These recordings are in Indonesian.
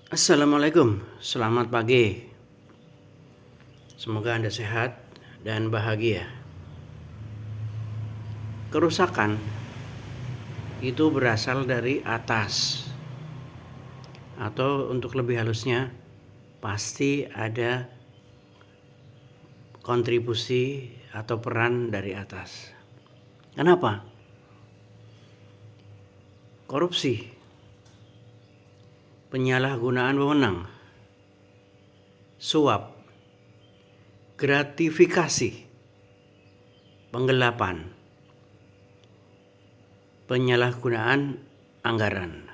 Assalamualaikum, selamat pagi. Semoga Anda sehat dan bahagia. Kerusakan itu berasal dari atas, atau untuk lebih halusnya, pasti ada kontribusi atau peran dari atas. Kenapa? Korupsi, penyalahgunaan wewenang, suap, gratifikasi, penggelapan, penyalahgunaan anggaran.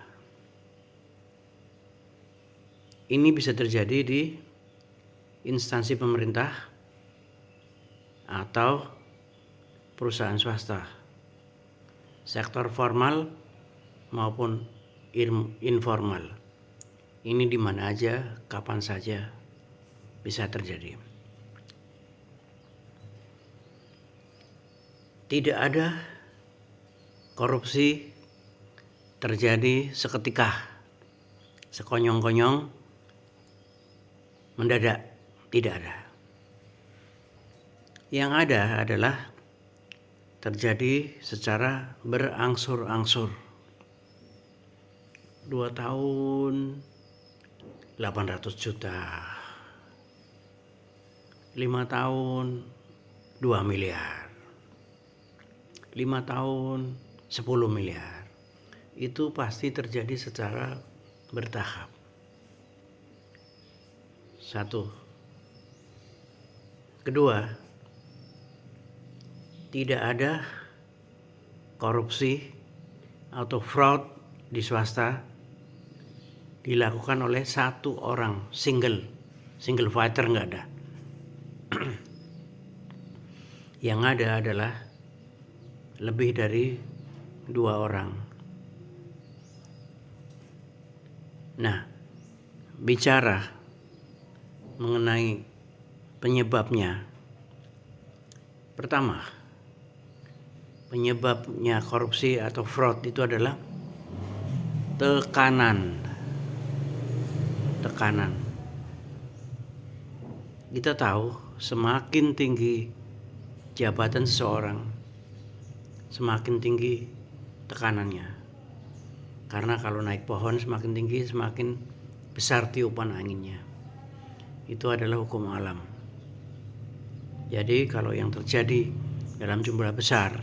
Ini bisa terjadi di instansi pemerintah atau perusahaan swasta, sektor formal maupun informal. Ini di mana aja, kapan saja bisa terjadi. Tidak ada korupsi terjadi seketika, sekonyong-konyong, mendadak, tidak ada. Yang ada adalah terjadi secara berangsur-angsur. 2 tahun 800 juta, 5 tahun 2 miliar, 5 tahun 10 miliar. Itu pasti terjadi secara bertahap. 1. Kedua, tidak ada korupsi atau fraud di swasta dilakukan oleh satu orang, single fighter, nggak ada. Yang ada adalah lebih dari 2 orang. Nah, bicara mengenai penyebabnya. Pertama, penyebabnya korupsi atau fraud itu adalah tekanan. Kita tahu semakin tinggi jabatan seseorang, semakin tinggi tekanannya. Karena kalau naik pohon semakin tinggi, semakin besar tiupan anginnya. Itu adalah hukum alam. Jadi kalau yang terjadi dalam jumlah besar,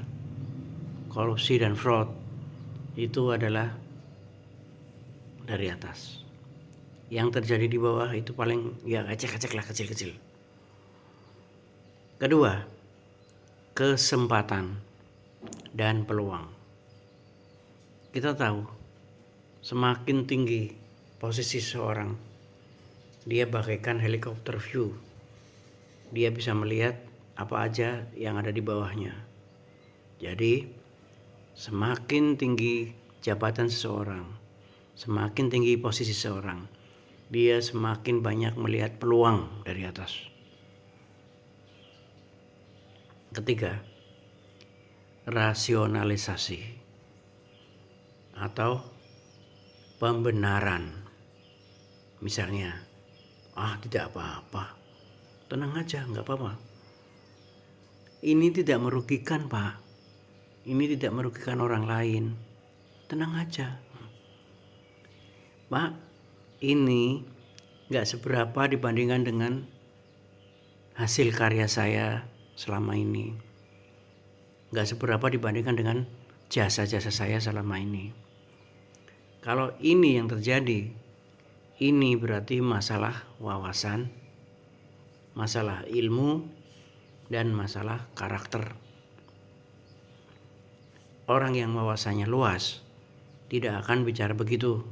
korupsi dan fraud, itu adalah dari atas. Yang terjadi di bawah itu paling ecek-ecek lah, kecil-kecil. Kedua, kesempatan dan peluang. Kita tahu semakin tinggi posisi seseorang, dia bagaikan helikopter view. Dia bisa melihat apa aja yang ada di bawahnya. Jadi semakin tinggi jabatan seseorang, semakin tinggi posisi seseorang, dia semakin banyak melihat peluang dari atas. Ketiga, rasionalisasi atau pembenaran. Misalnya, tidak apa-apa, tenang aja, nggak apa-apa. Ini tidak merugikan, Pak. Ini tidak merugikan orang lain. Tenang aja, Pak. Ini nggak seberapa dibandingkan dengan hasil karya saya selama ini. Nggak seberapa dibandingkan dengan jasa-jasa saya selama ini. Kalau ini yang terjadi, ini berarti masalah wawasan, masalah ilmu, dan masalah karakter. Orang yang wawasannya luas tidak akan bicara begitu.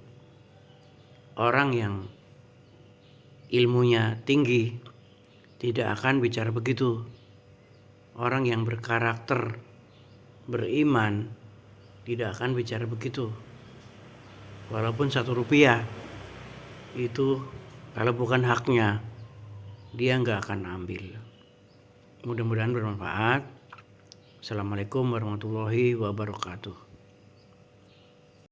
Orang yang ilmunya tinggi tidak akan bicara begitu. Orang yang berkarakter, beriman, tidak akan bicara begitu. Walaupun 1 rupiah itu kalau bukan haknya, dia nggak akan ambil. Mudah-mudahan bermanfaat. Assalamualaikum warahmatullahi wabarakatuh.